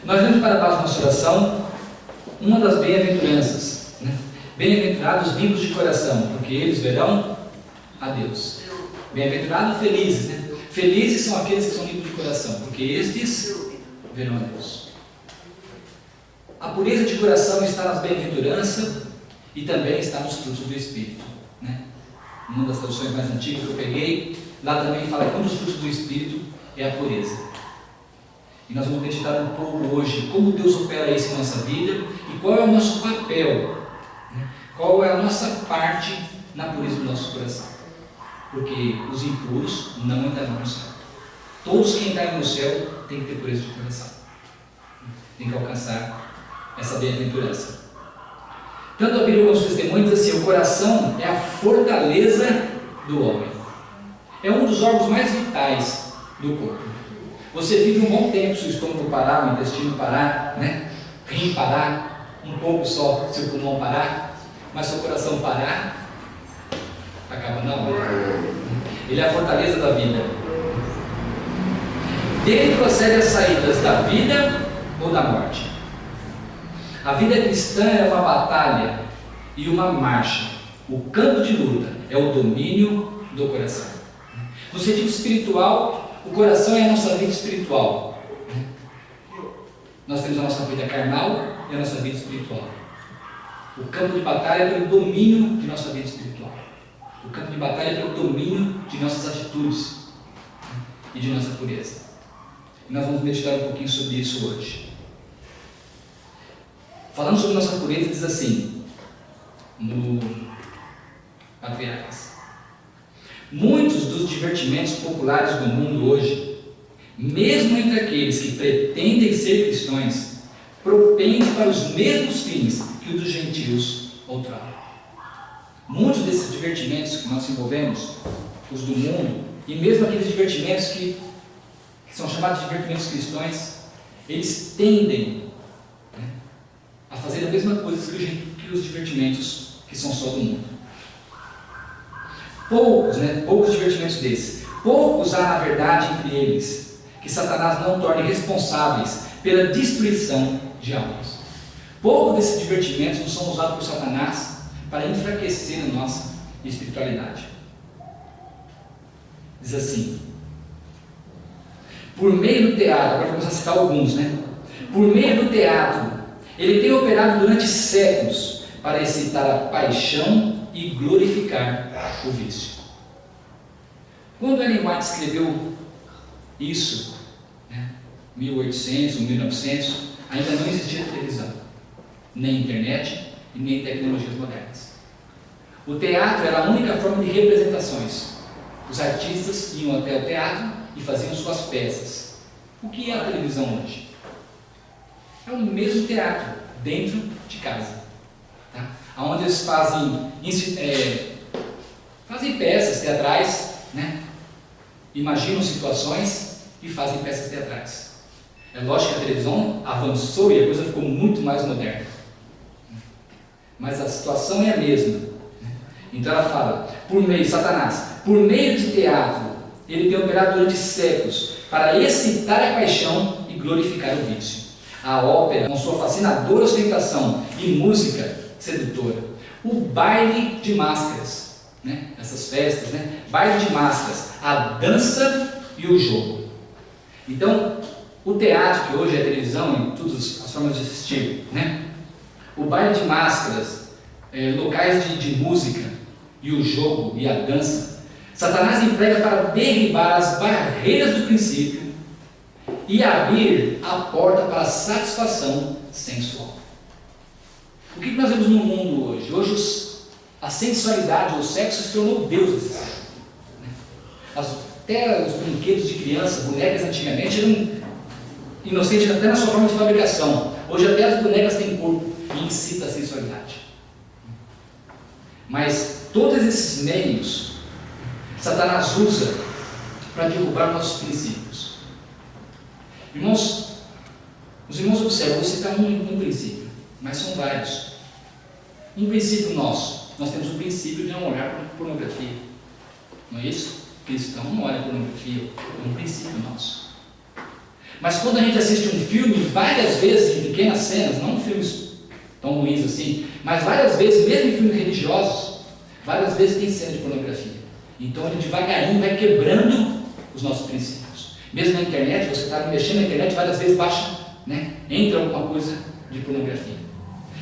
Nós vemos para a base da nossa oração uma das bem-aventuranças, né? Bem-aventurados os limpos de coração, porque eles verão a Deus. Bem-aventurados felizes, né? Felizes são aqueles que são limpos de coração, porque estes verão a Deus. A pureza de coração está nas bem-aventuranças e também está nos frutos do Espírito, né? Uma das traduções mais antigas que eu peguei, lá também fala que um dos frutos do Espírito é a pureza. E nós vamos meditar um pouco hoje como Deus opera isso em nossa vida e qual é o nosso papel, né? Qual é a nossa parte na pureza do nosso coração. Porque os impuros não entrarão no céu. Todos que entrarem no céu têm que ter pureza de coração. Tem que alcançar essa bem-aventurança. Tanto a Bíblia como os testemunhos diz assim: o coração é a fortaleza do homem. É um dos órgãos mais vitais do corpo. Você vive um bom tempo, seu estômago parar, o intestino parar, né? Rim parar, um pouco só, seu pulmão parar, mas seu coração parar, acaba na hora. Ele é a fortaleza da vida. Dele procede as saídas da vida ou da morte. A vida cristã é uma batalha e uma marcha. O campo de luta é o domínio do coração. No sentido espiritual, o coração é a nossa vida espiritual. Nós temos a nossa vida carnal e a nossa vida espiritual. O campo de batalha é pelo domínio de nossa vida espiritual. O campo de batalha é pelo domínio de nossas atitudes e de nossa pureza. E nós vamos meditar um pouquinho sobre isso hoje. Falando sobre nossa pureza, diz assim, no Patriarcas: muitos dos divertimentos populares do mundo hoje, mesmo entre aqueles que pretendem ser cristãos, propendem para os mesmos fins que os dos gentios outrora. Muitos desses divertimentos que nós envolvemos, os do mundo, e mesmo aqueles divertimentos que são chamados de divertimentos cristãos, eles tendem, né, a fazer a mesma coisa que os divertimentos que são só do mundo. Poucos divertimentos desses. Poucos há, na verdade, entre eles, que Satanás não torne responsáveis pela destruição de almas. Poucos desses divertimentos não são usados por Satanás para enfraquecer a nossa espiritualidade. Diz assim: por meio do teatro, agora vamos citar alguns, né? Por meio do teatro, ele tem operado durante séculos para excitar a paixão e glorificar o vício. Quando Ellen White escreveu isso, 1800 ou 1900, ainda não existia televisão, nem internet e nem tecnologias modernas. O teatro era a única forma de representações. Os artistas iam até o teatro e faziam suas peças. O que é a televisão hoje? É o mesmo teatro, dentro de casa, tá? Onde eles fazem peças teatrais, né? Imaginam situações e fazem peças teatrais. É lógico que a televisão avançou e a coisa ficou muito mais moderna, mas a situação é a mesma. Então ela fala, Satanás, por meio de teatro, ele tem operado durante séculos para excitar a paixão e glorificar o vício. A ópera, com sua fascinadora ostentação e música sedutora. O baile de máscaras, né? Essas festas, né? Baile de máscaras, a dança e o jogo. Então, o teatro, que hoje é a televisão e todas as formas de assistir, né? O baile de máscaras, locais de música e o jogo e a dança, Satanás emprega para derribar as barreiras do princípio e abrir a porta para a satisfação sensual. O que nós vemos no mundo hoje? Hoje a sensualidade, o sexo se tornou Deus. Até os brinquedos de criança, bonecas antigamente eram inocentes até na sua forma de fabricação. Hoje até as bonecas têm corpo e incita a sensualidade. Mas todos esses meios Satanás usa para derrubar nossos princípios. Irmãos, os irmãos observam, vou citar um princípio, mas são vários. Um princípio nosso, nós temos o princípio de não olhar para pornografia, não é isso? Cristão não olha pornografia, é um princípio nosso. Mas quando a gente assiste um filme, várias vezes, em pequenas cenas, não filmes tão ruins assim, mas várias vezes, mesmo em filmes religiosos, várias vezes tem cena de pornografia. Então ele devagarinho vai quebrando os nossos princípios. Mesmo na internet, você está mexendo na internet, várias vezes baixa, né? Entra alguma coisa de pornografia.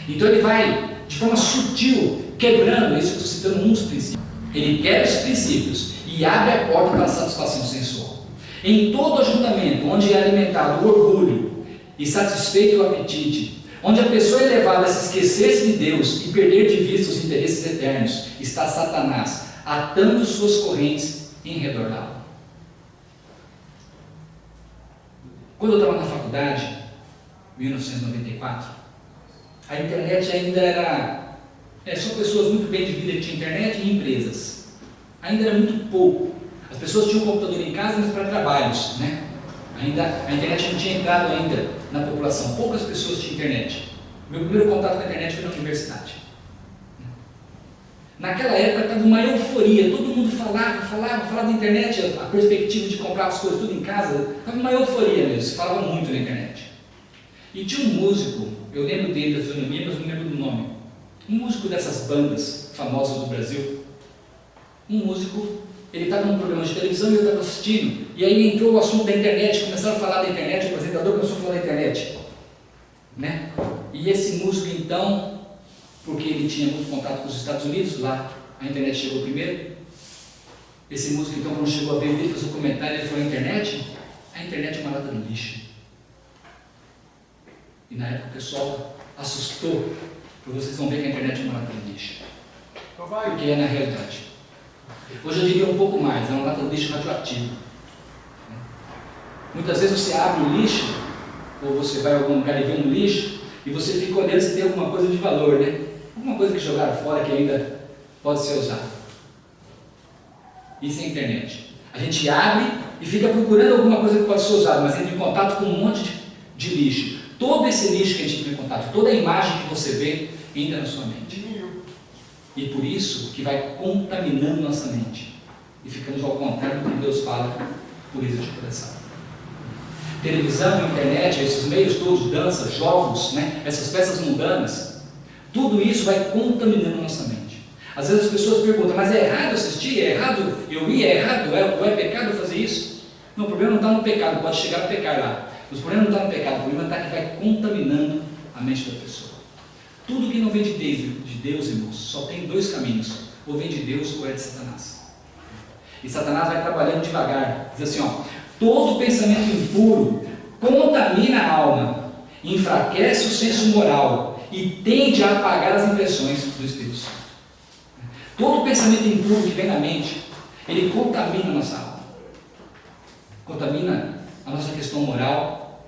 Então ele vai, de forma sutil, quebrando, isso eu estou citando um dos princípios. Ele quebra os princípios e abre a porta para a satisfação sensual. Em todo ajuntamento, onde é alimentado o orgulho e satisfeito o apetite, onde a pessoa é levada a se esquecer de Deus e perder de vista os interesses eternos, está Satanás, atando suas correntes em redor da alma. Quando eu estava na faculdade, em 1994, a internet ainda era só pessoas muito bem de vida que tinham internet e empresas. Ainda era muito pouco. As pessoas tinham um computador em casa, mas para trabalhos, né? Ainda, a internet não tinha entrado ainda na população. Poucas pessoas tinham internet. Meu primeiro contato com a internet foi na universidade. Naquela época estava uma euforia, todo mundo falava da internet, a perspectiva de comprar as coisas tudo em casa, estava uma euforia mesmo, se falava muito na internet. E tinha um músico, eu lembro dele da fisionomia, mas não lembro do nome, um músico dessas bandas famosas do Brasil, ele estava num programa de televisão e eu estava assistindo, e aí entrou o assunto da internet, começaram a falar da internet, o apresentador começou a falar da internet, né? E esse músico então, porque ele tinha muito contato com os Estados Unidos, lá a internet chegou primeiro, esse músico então quando chegou a vez dele fazer um comentário, ele falou: a internet é uma lata de lixo. E na época o pessoal assustou, porque vocês vão ver que a internet é uma lata de lixo, porque é na realidade. Hoje eu diria um pouco mais, é uma lata de lixo radioativo. Muitas vezes você abre o lixo, ou você vai a algum lugar e vê um lixo, e você fica olhando se tem alguma coisa de valor, né? Alguma coisa que jogaram fora que ainda pode ser usada. Isso é a internet. A gente abre e fica procurando alguma coisa que pode ser usada, mas entra em contato com um monte de lixo. Todo esse lixo que a gente entra em contato, toda a imagem que você vê, entra na sua mente. E por isso que vai contaminando nossa mente. E ficamos ao contrário do que Deus fala, pureza de coração. Televisão, internet, esses meios todos, dança, jogos, né? Essas peças mundanas, tudo isso vai contaminando nossa mente. Às vezes as pessoas perguntam: mas é errado assistir? É errado eu ir? É errado? É pecado eu fazer isso? Não, o problema não está no pecado, pode chegar a pecar lá. Mas o problema não está no pecado, o problema está que vai contaminando a mente da pessoa. Tudo que não vem de Deus, irmãos, só tem dois caminhos: ou vem de Deus ou é de Satanás. E Satanás vai trabalhando devagar, diz assim, todo pensamento impuro contamina a alma, enfraquece o senso moral e tende a apagar as impressões do Espírito Santo. Todo pensamento impuro que vem na mente, ele contamina a nossa alma, contamina a nossa questão moral,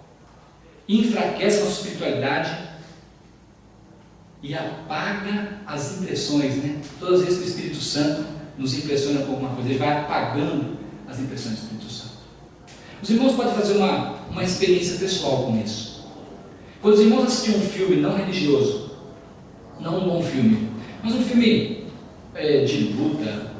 enfraquece a nossa espiritualidade e apaga as impressões, né? Todas as vezes que o Espírito Santo nos impressiona com alguma coisa, ele vai apagando as impressões do Espírito Santo. Os irmãos podem fazer uma experiência pessoal com isso. Quando os irmãos assistirem um filme não religioso, não um bom filme, mas um filme de luta,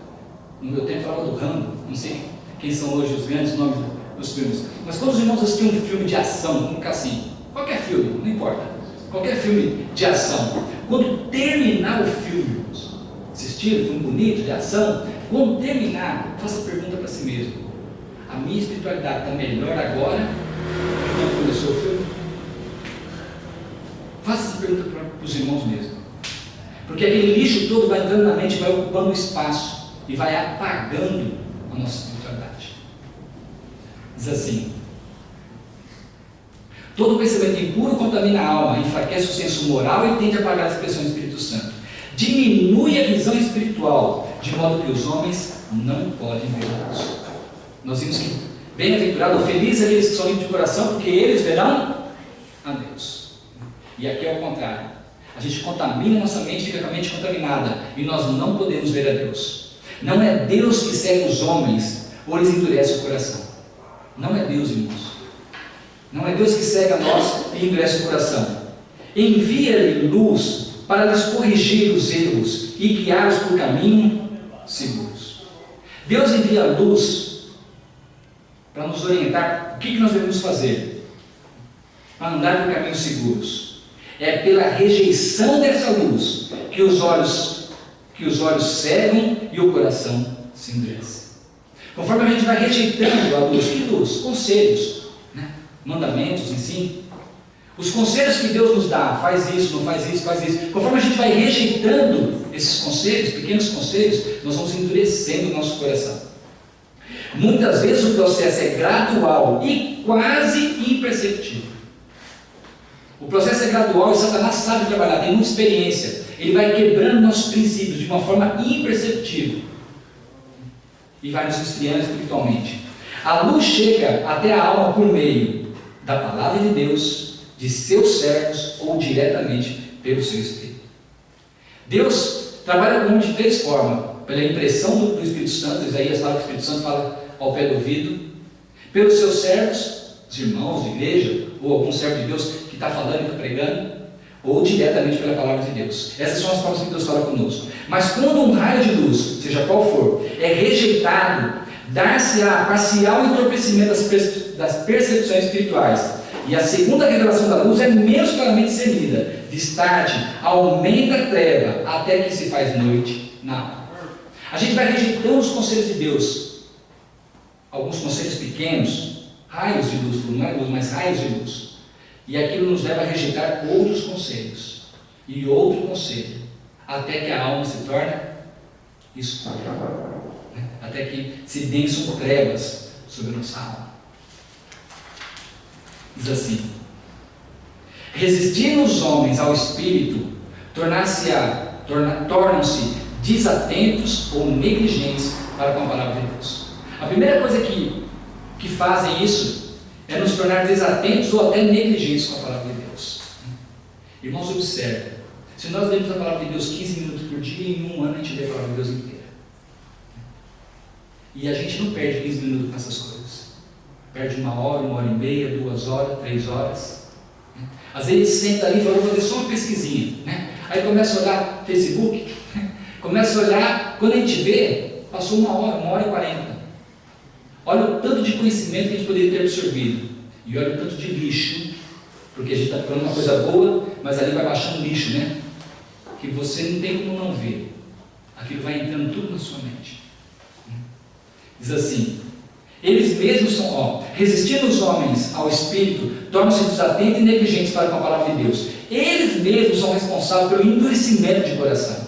no meu tempo falava do Rambo, não sei quem são hoje os grandes nomes dos filmes, mas quando os irmãos assistirem um filme de ação, como Cassino, qualquer filme, não importa, qualquer filme de ação, quando terminar o filme, assistir um filme bonito de ação, quando terminar, faça a pergunta para si mesmo: a minha espiritualidade está melhor agora do que quando começou o filme? Faça essa pergunta para os irmãos mesmo, porque aquele lixo todo vai entrando na mente, vai ocupando espaço e vai apagando a nossa espiritualidade. Diz assim: todo pensamento impuro contamina a alma, enfraquece o senso moral e tende a apagar as expressões do Espírito Santo. Diminui a visão espiritual, de modo que os homens não podem ver Deus. Nós vimos que bem-aventurado, feliz aqueles que são limpos de coração, porque eles verão a Deus. E aqui é o contrário. A gente contamina nossa mente, fica com a mente contaminada, e nós não podemos ver a Deus. Não é Deus que segue os homens, ou eles endurecem o coração. Não é Deus, irmãos. Não é Deus que segue a nós e endurece o coração. Envia-lhe luz para lhes corrigir os erros e guiá-los por caminho seguros. Deus envia a luz para nos orientar o que nós devemos fazer. para andar por caminhos seguros. É pela rejeição dessa luz que os olhos cegam e o coração se endurece. Conforme a gente vai rejeitando a luz, que luz? Conselhos, né? Mandamentos, ensino. Os conselhos que Deus nos dá, faz isso, não faz isso, faz isso. Conforme a gente vai rejeitando esses conselhos, pequenos conselhos, nós vamos endurecendo o nosso coração. Muitas vezes o processo é gradual e quase imperceptível. O processo é gradual e Satanás sabe trabalhar, tem muita experiência. Ele vai quebrando nossos princípios de uma forma imperceptível e vai nos esfriando espiritualmente. A luz chega até a alma por meio da palavra de Deus, de seus servos ou diretamente pelo seu Espírito. Deus trabalha com o homem de três formas: pela impressão do Espírito Santo, Isaías fala que o Espírito Santo fala ao pé do ouvido, pelos seus servos, os irmãos de igreja, ou algum servo de Deus que está falando e está pregando, ou diretamente pela palavra de Deus. Essas são as formas que Deus fala conosco. Mas quando um raio de luz, seja qual for, é rejeitado, dar-se-á parcial entorpecimento das percepções espirituais, e a segunda revelação da luz é menos claramente discernida. Destarte, aumenta a treva, até que se faz noite na alma. A gente vai rejeitando os conselhos de Deus, alguns conselhos pequenos, raios de luz, não é luz, mas raios de luz, e aquilo nos leva a rejeitar outros conselhos, e outro conselho, até que a alma se torne escura, né? Até que se densam trevas sobre a nossa alma. Diz assim: resistir os homens ao Espírito tornam-se desatentos ou negligentes para com a palavra de Deus. A primeira coisa que fazem isso é nos tornar desatentos ou até negligentes com a palavra de Deus. Irmãos, observe, se nós lemos a palavra de Deus 15 minutos por dia, em um ano a gente lê a palavra de Deus inteira. E a gente não perde 15 minutos com essas coisas. Perde 1 hora, 1h30, 2 horas, 3 horas. Às vezes senta ali e fala: vou fazer só uma pesquisinha, né? Aí começa a olhar Facebook, começa a olhar, quando a gente vê, passou 1 hora, 1h40. Olha o tanto de conhecimento que a gente poderia ter absorvido, e olha o tanto de lixo, porque a gente está falando uma coisa boa, mas ali vai baixando lixo, né? Que você não tem como não ver. Aquilo vai entrando tudo na sua mente. Diz assim: eles mesmos são, resistindo os homens ao Espírito, tornam-se desatentos e negligentes para com a palavra de Deus. Eles mesmos são responsáveis pelo endurecimento de coração.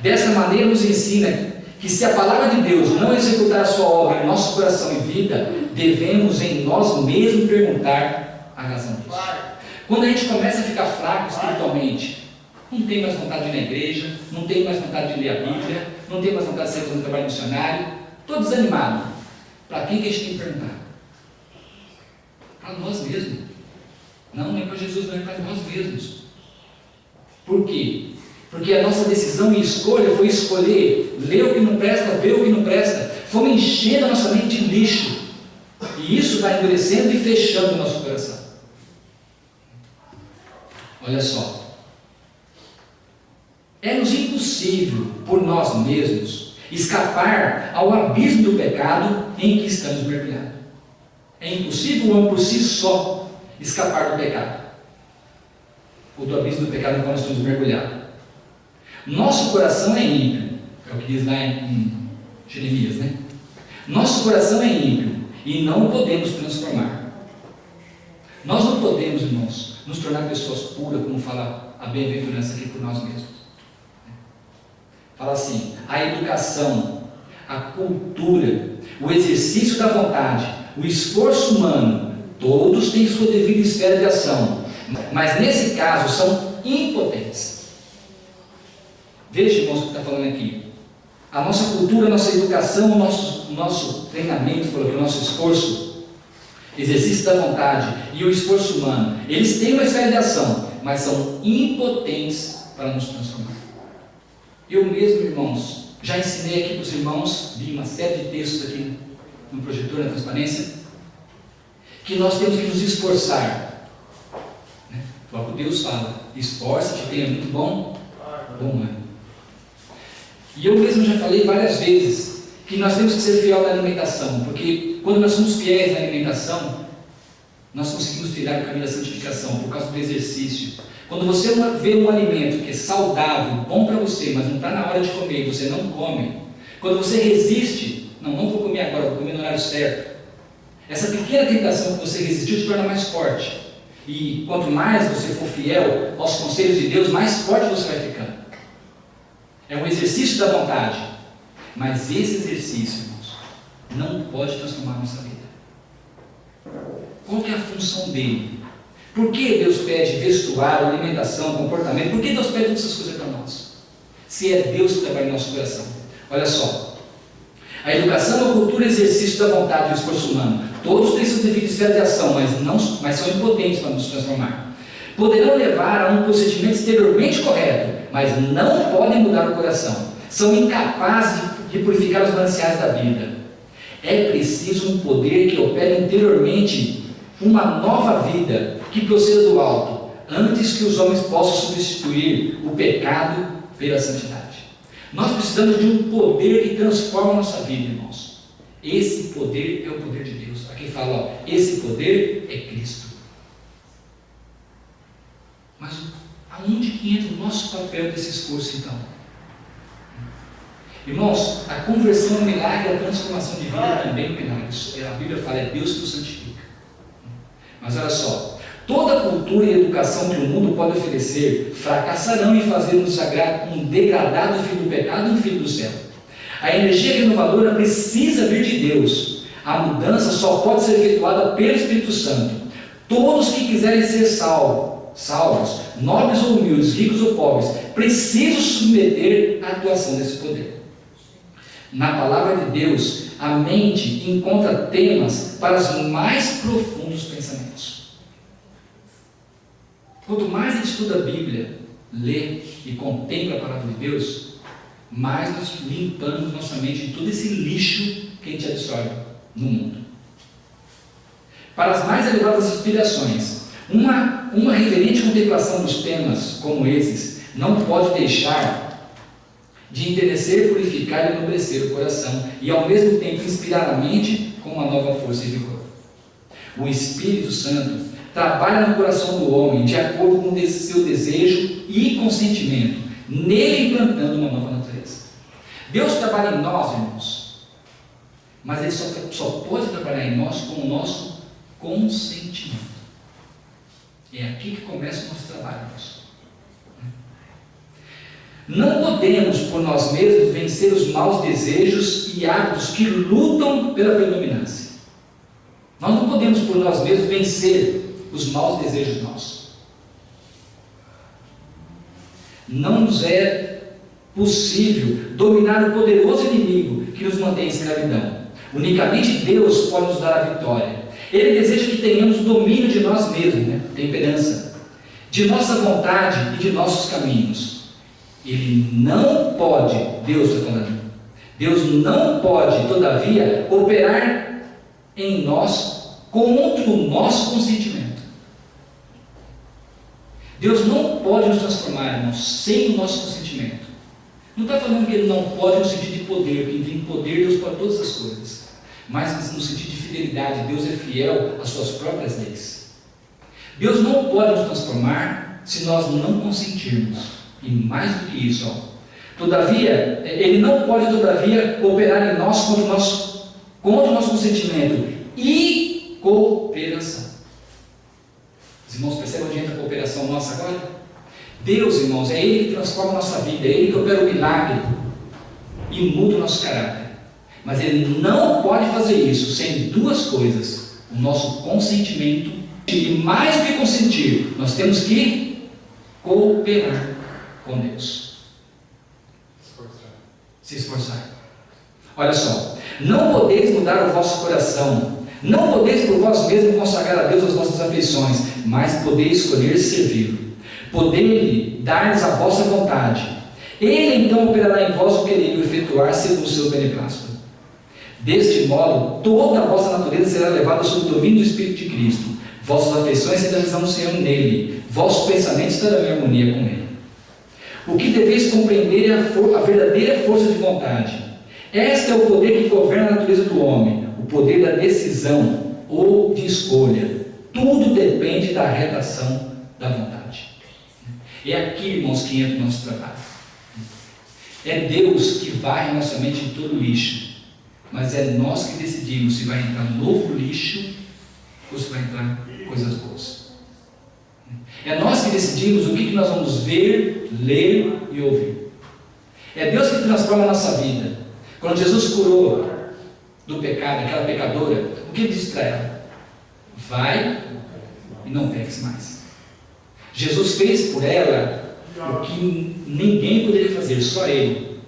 Dessa maneira nos ensina que se a palavra de Deus não executar a sua obra em nosso coração e vida, devemos em nós mesmos perguntar a razão disso. Quando a gente começa a ficar fraco espiritualmente, não tem mais vontade de ir na igreja, não tem mais vontade de ler a Bíblia, não tem mais vontade de sair fazendo trabalho missionário, estou desanimado. Para quem que a gente tem que perguntar? Para nós mesmos. Não é para Jesus, não é para nós mesmos. Por quê? Porque a nossa decisão e escolha foi escolher ler o que não presta, ver o que não presta. Fomos enchendo a nossa mente de lixo. E isso vai endurecendo e fechando o nosso coração. Olha só. É-nos impossível, por nós mesmos, escapar ao abismo do pecado em que estamos mergulhados. É impossível o homem por si só escapar do pecado, ou do abismo do pecado em que nós estamos mergulhados. Nosso coração é ímpio, é o que diz lá em Jeremias, né? Nosso coração é ímpio e não o podemos transformar. Nós não podemos, irmãos, nos tornar pessoas puras, como fala a bem-aventurança aqui por nós mesmos. Fala assim: a educação, a cultura, o exercício da vontade, o esforço humano, todos têm sua devida esfera de ação, mas nesse caso são impotentes. Veja, irmãos, o que está falando aqui. A nossa cultura, a nossa educação, o nosso treinamento, o nosso esforço, exercício da vontade e o esforço humano, eles têm uma esfera de ação, mas são impotentes para nos transformar. Eu mesmo, irmãos, já ensinei aqui para os irmãos, li uma série de textos aqui no projetor, na transparência, que nós temos que nos esforçar. Né? O próprio Deus fala: esforça-te, tenha muito bom ânimo. E eu mesmo já falei várias vezes que nós temos que ser fiel na alimentação, porque quando nós somos fiéis na alimentação, nós conseguimos trilhar o caminho da santificação por causa do exercício. Quando você vê um alimento que é saudável, bom para você, mas não está na hora de comer e você não come, quando você resiste, não vou comer agora, vou comer no horário certo, essa pequena tentação que você resistiu te torna mais forte. E quanto mais você for fiel aos conselhos de Deus, mais forte você vai ficando. É um exercício da vontade. Mas esse exercício, irmãos, não pode transformar a nossa vida. Qual que é a função dele? Por que Deus pede vestuário, alimentação, comportamento? Por que Deus pede todas essas coisas para nós? Se é Deus que trabalha em nosso coração. Olha só. A educação, a cultura e o exercício da vontade e o esforço humano. Todos têm seus devidos esferas de ação, mas são impotentes para nos transformar. Poderão levar a um procedimento exteriormente correto, mas não podem mudar o coração. São incapazes de purificar os mananciais da vida. É preciso um poder que opere interiormente uma nova vida que proceda do alto, antes que os homens possam substituir o pecado pela santidade. Nós precisamos de um poder que transforma a nossa vida, irmãos. Esse poder é o poder de Deus. Aqui fala, esse poder é Cristo. Mas aonde que entra o nosso papel desse esforço então? Irmãos, a conversão é um milagre, a transformação de vida também é um milagre. A Bíblia fala, é Deus que o santifica. Mas olha só, toda a cultura e educação que o mundo pode oferecer fracassarão em fazer um degradado filho do pecado um filho do céu. A energia renovadora precisa vir de Deus. A mudança só pode ser efetuada pelo Espírito Santo. Todos que quiserem ser salvos, nobres ou humildes, ricos ou pobres, precisam submeter à atuação desse poder. Na palavra de Deus, a mente encontra temas para os mais profundos pensamentos. Quanto mais a gente estuda a Bíblia, lê e contempla a palavra de Deus, mais nós limpamos nossa mente de todo esse lixo que a gente absorve no mundo. Para as mais elevadas inspirações, uma reverente contemplação dos temas como esses não pode deixar de enternecer, purificar e enobrecer o coração e ao mesmo tempo inspirar a mente com uma nova força e vigor. O Espírito Santo trabalha no coração do homem de acordo com o seu desejo e consentimento, nele implantando uma nova natureza. Deus trabalha em nós, irmãos, mas Ele só pode trabalhar em nós com o nosso consentimento. É aqui que começa o nosso trabalho, irmãos. Não podemos por nós mesmos vencer os maus desejos e hábitos que lutam pela predominância. Nós não podemos por nós mesmos vencer os maus desejos nossos. Não nos é possível dominar o poderoso inimigo que nos mantém em escravidão. Unicamente Deus pode nos dar a vitória. Ele deseja que tenhamos o domínio de nós mesmos, temperança, de nossa vontade e de nossos caminhos. Ele não pode, Deus não pode, todavia, operar em nós contra o nosso consentimento. Deus não pode nos transformar, irmãos, sem o nosso consentimento. Não está falando que Ele não pode no sentido de poder, porque tem poder, Deus pode todas as coisas. Mas no sentido de fidelidade, Deus é fiel às suas próprias leis. Deus não pode nos transformar se nós não consentirmos. E mais do que isso, todavia, Ele não pode, operar em nós contra o nosso consentimento e cooperação. Os irmãos percebem onde entra a cooperação nossa agora? Deus, irmãos, é Ele que transforma a nossa vida, é Ele que opera o milagre e muda o nosso caráter. Mas Ele não pode fazer isso sem duas coisas: o nosso consentimento, e mais do que consentir, nós temos que cooperar com Deus. Se esforçar. Olha só, não podeis mudar o vosso coração, não podeis por vós mesmos consagrar a Deus as vossas afeições, mas podeis escolher servi-lo, poder-lhe dar-lhes a vossa vontade. Ele então operará em vós o querer e o efetuar segundo o seu beneplácito. Deste modo, toda a vossa natureza será levada sob o domínio do Espírito de Cristo. Vossas afeições se realizarão nele, vossos pensamentos estarão em harmonia com ele. O que deveis compreender é a verdadeira força de vontade. Este é o poder que governa a natureza do homem, o poder da decisão ou de escolha. Tudo depende da redação da vontade. É aqui, irmãos, que entra o nosso trabalho. É Deus que varre nossa mente em todo lixo, mas é nós que decidimos se vai entrar novo lixo ou se vai entrar coisas boas. É nós que decidimos o que nós vamos ver, ler e ouvir. É Deus que transforma a nossa vida. Quando Jesus curou do pecado, aquela pecadora, o que ele disse para ela? Vai e não peques mais. Jesus fez por ela o que ninguém poderia fazer, só ele.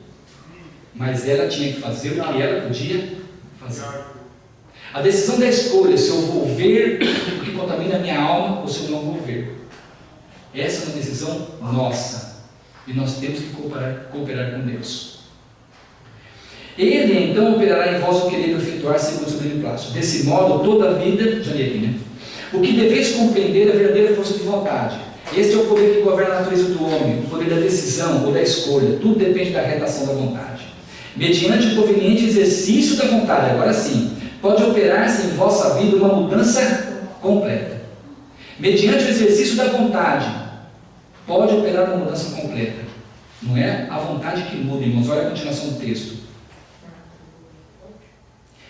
Mas ela tinha que fazer o que ela podia fazer. A decisão da escolha, se eu vou ver o que contamina a minha alma ou se eu não vou ver. Essa é uma decisão nossa. E nós temos que cooperar com Deus. Ele então operará em vós o querer efetuar segundo o seu beneplácito. Desse modo, toda a vida, já li aqui, né? O que deveis compreender é a verdadeira força de vontade. Este é o poder que governa a natureza do homem, o poder da decisão ou da escolha. Tudo depende da redação da vontade. Mediante o conveniente exercício da vontade, agora sim, pode operar-se em vossa vida uma mudança completa. Mediante o exercício da vontade, pode operar uma mudança completa. Não é a vontade que muda, irmãos. Olha a continuação do texto.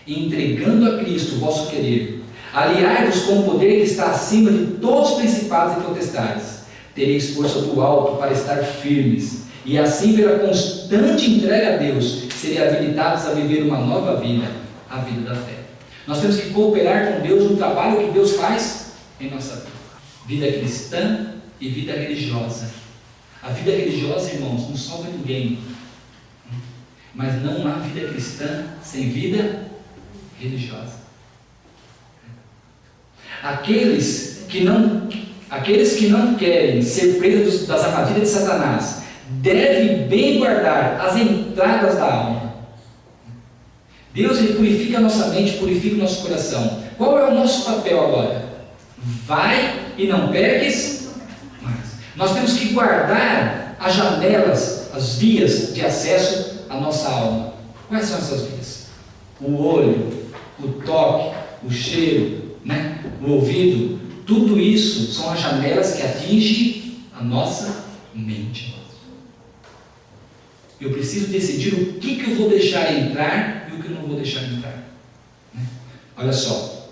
Entregando a Cristo o vosso querer, aliai-vos com o poder que está acima de todos os principados e potestades. Tereis força do alto para estar firmes, e assim pela constante entrega a Deus, serem habilitados a viver uma nova vida, a vida da fé. Nós temos que cooperar com Deus no trabalho que Deus faz em nossa vida. Vida cristã e vida religiosa. A vida religiosa, irmãos, não salva ninguém. Mas não há vida cristã sem vida religiosa. Aqueles que não querem ser presos das armadilhas de Satanás devem bem guardar as entradas da alma. Deus, ele purifica a nossa mente, purifica o nosso coração. Qual é o nosso papel agora? Vai e não peques mais. Nós temos que guardar as janelas, as vias de acesso à nossa alma. Quais são essas vias? O olho, o toque, o cheiro, o ouvido. Tudo isso são as janelas que atingem a nossa mente. Eu preciso decidir o que eu vou deixar entrar e o que eu não vou deixar entrar. Olha só.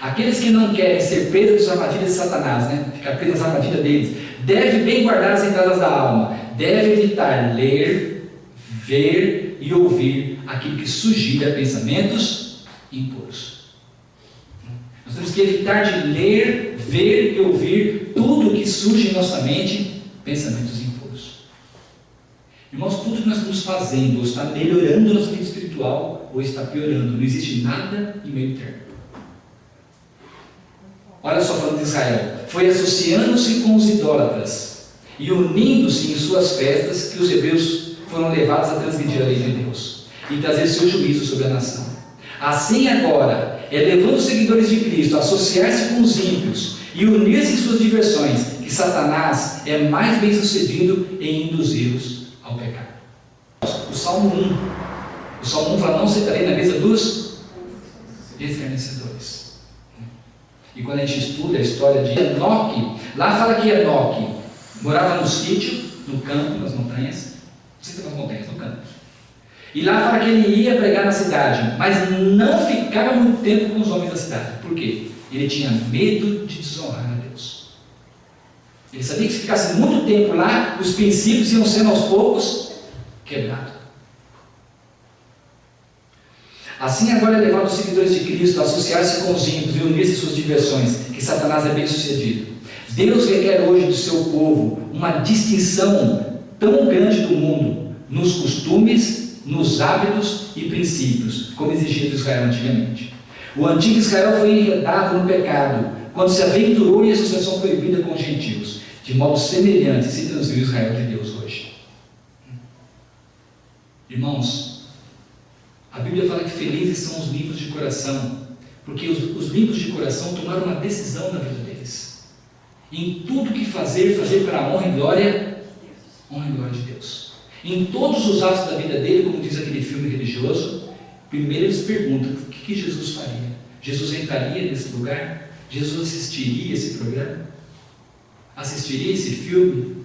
Aqueles que não querem ser presos das armadilhas de Satanás, ficar presos nas armadilhas deles, devem bem guardar as entradas da alma, devem evitar ler, ver e ouvir aquilo que sugira pensamentos impuros. Nós temos que evitar de ler, ver e ouvir tudo o que surge em nossa mente, pensamentos impuros. Irmãos, tudo que nós estamos fazendo, ou está melhorando nossa vida espiritual, ou está piorando. Não existe nada em meio termo. Olha só, falando de Israel, foi associando-se com os idólatras e unindo-se em suas festas que os hebreus foram levados a transmitir a lei de Deus e trazer seu juízo sobre a nação. Assim agora, levando os seguidores de Cristo a associar-se com os ímpios e unir-se em suas diversões, que Satanás é mais bem sucedido em induzi-los ao pecado. O Salmo 1 fala: não sentarei na mesa dos escarnecedores. E quando a gente estuda a história de Enoque, lá fala que Enoque morava no sítio, no campo, nas montanhas. Não sei se é nas montanhas, no campo. E lá fala que ele ia pregar na cidade, mas não ficava muito tempo com os homens da cidade. Por quê? Ele tinha medo de desonrar a Deus. Ele sabia que se ficasse muito tempo lá, os princípios iam sendo aos poucos quebrados. Assim agora é levado os seguidores de Cristo a associar-se com os ímpios e unir-se em suas diversões, que Satanás é bem sucedido. Deus requer hoje do seu povo uma distinção tão grande do mundo, nos costumes, nos hábitos e princípios, como exigia de Israel antigamente. O antigo Israel foi enredado no pecado, quando se aventurou em associação proibida com os gentios. De modo semelhante se transviu Israel de Deus hoje. Irmãos, a Bíblia fala que felizes são os limpos de coração, porque os limpos de coração tomaram uma decisão na vida deles. Em tudo que fazer para a honra e glória de Deus. Em todos os atos da vida dele, como diz aquele filme religioso, primeiro eles perguntam: o que Jesus faria? Jesus entraria nesse lugar? Jesus assistiria esse programa? Assistiria esse filme?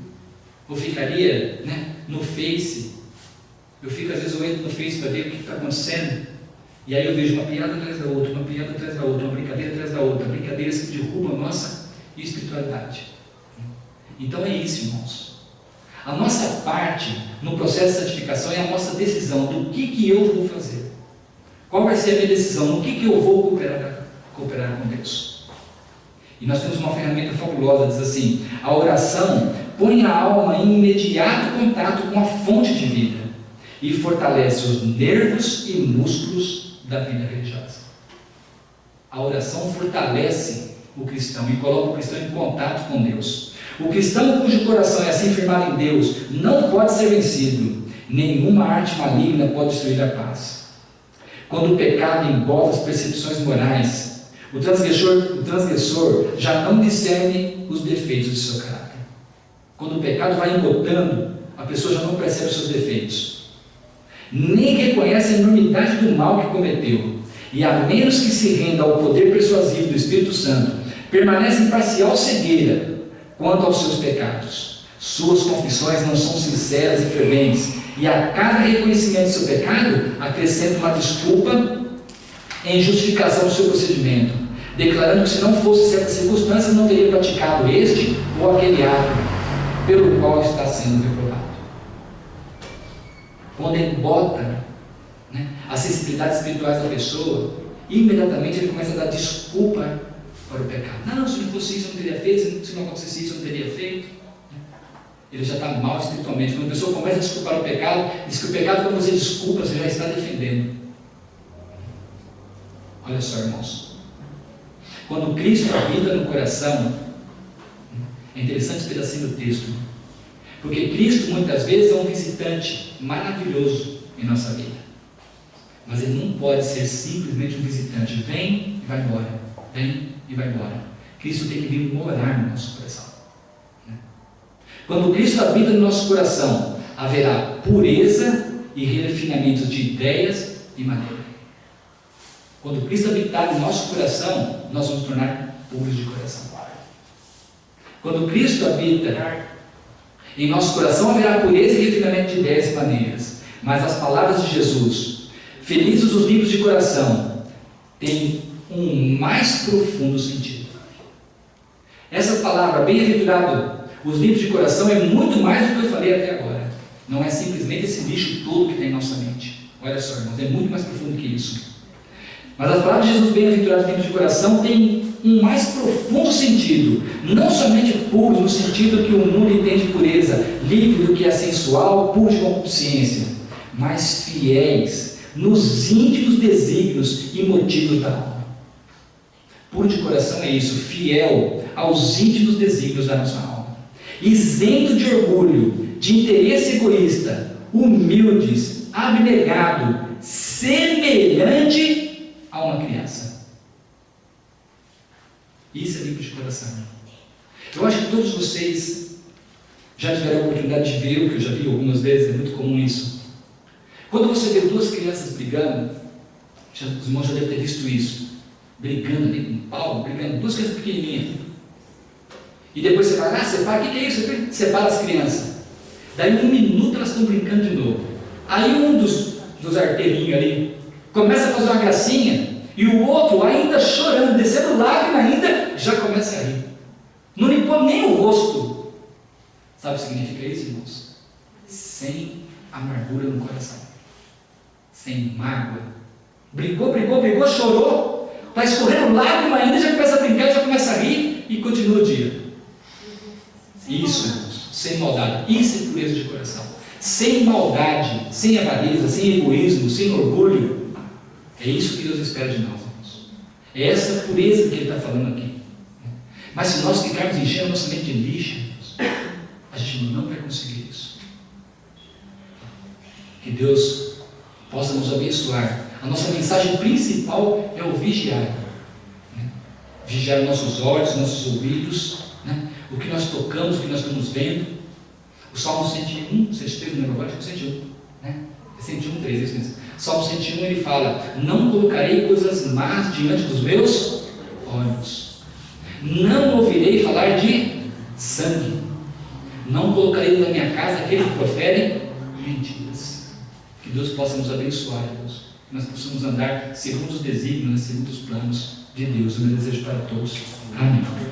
Ou ficaria, no Face? Eu fico, às vezes, eu entro no Face para ver o que está acontecendo, e aí eu vejo uma piada atrás da outra, uma piada atrás da outra, uma brincadeira atrás da outra, brincadeiras que derrubam a nossa espiritualidade. Então é isso, irmãos. A nossa parte no processo de santificação é a nossa decisão do que eu vou fazer. Qual vai ser a minha decisão? No que eu vou cooperar com Deus? E nós temos uma ferramenta fabulosa, diz assim: a oração põe a alma em imediato contato com a fonte de vida e fortalece os nervos e músculos da vida religiosa. A oração fortalece o cristão e coloca o cristão em contato com Deus. O cristão cujo coração é assim firmado em Deus não pode ser vencido. Nenhuma arte maligna pode destruir a paz. Quando o pecado embota as percepções morais, o transgressor já não discerne os defeitos de seu caráter. Quando o pecado vai embotando, a pessoa já não percebe os seus defeitos, nem reconhece a enormidade do mal que cometeu, e a menos que se renda ao poder persuasivo do Espírito Santo, permanece em parcial cegueira quanto aos seus pecados. Suas confissões não são sinceras e ferventes, e a cada reconhecimento do seu pecado acrescenta uma desculpa em justificação do seu procedimento, declarando que se não fosse certas circunstâncias não teria praticado este ou aquele ato pelo qual está sendo reprovado. Quando ele bota as sensibilidades espirituais da pessoa, imediatamente ele começa a dar desculpa para o pecado. Não, se não fosse isso eu não teria feito, se não acontecesse isso eu não teria feito. Ele já está mal espiritualmente. Quando a pessoa começa a desculpar o pecado, diz que o pecado, quando você desculpa, você já está defendendo. Olha só, irmãos, quando Cristo habita no coração, é interessante esse pedacinho do texto, porque Cristo muitas vezes é um visitante maravilhoso em nossa vida, mas ele não pode ser simplesmente um visitante. Vem e vai embora, vem e vai embora. Cristo tem que vir morar no nosso coração. Quando Cristo habita no nosso coração, haverá pureza e refinamento de ideias e maneira. Quando Cristo habitar no nosso coração, nós vamos tornar puros de coração. Quando Cristo habita em nosso coração, haverá pureza e refinamento de ideias e maneiras. Mas as palavras de Jesus, felizes os limpos de coração, têm um mais profundo sentido. Essa palavra, bem-aventurado os limpos de coração, é muito mais do que eu falei até agora. Não é simplesmente esse lixo todo que tem em nossa mente. Olha só, irmãos, é muito mais profundo que isso. Mas as palavras de Jesus, bem-aventurados os limpos de coração, têm um mais profundo sentido. Não somente puros, no sentido que o mundo entende pureza, livre do que é sensual, puro de concupiscência, mas fiéis nos íntimos desígnios e motivos da alma. Puro de coração é isso, fiel aos íntimos desígnios da nossa alma, isento de orgulho, de interesse egoísta, humildes, abnegado, semelhante a uma criança. Isso é limpo de coração. Eu acho que todos vocês já tiveram a oportunidade de ver, o que eu já vi algumas vezes, é muito comum isso. Quando você vê duas crianças brigando, os irmãos já devem ter visto isso, brigando ali com um pau, brigando, duas crianças pequenininhas. E depois você fala, separa, o que é isso? Separa as crianças. Daí um minuto elas estão brincando de novo. Aí um dos arteirinhos ali começa a fazer uma gracinha, e o outro ainda chorando, descendo lágrima ainda, já começa a rir. Não limpou nem o rosto. Sabe o que significa isso, irmãos? Sem amargura no coração, sem mágoa. Brigou, chorou, está escorrendo lágrima ainda, já começa a brincar, já começa a rir e continua o dia. Isso, irmãos, sem maldade. Isso é pureza de coração. Sem maldade, sem avareza, sem egoísmo, sem orgulho. É isso que Deus espera de nós, irmãos. É essa pureza que Ele está falando aqui. Mas se nós ficarmos enchendo a nossa mente de lixo, irmãos, a gente não vai conseguir isso. Que Deus possa nos abençoar. A nossa mensagem principal é o vigiar. Vigiar nossos olhos, nossos ouvidos, o que nós tocamos, o que nós estamos vendo. O Salmo 101, 103, não lembro agora, acho que é 101. É 101, 3, isso mesmo. Salmo 101, ele fala: não colocarei coisas más diante dos meus olhos. Não ouvirei falar de sangue. Não colocarei na minha casa aquele que profere mentiras. Que Deus possa nos abençoar, Deus. Que nós possamos andar segundo os desígnios, segundo os planos de Deus. O meu desejo para todos. Amém.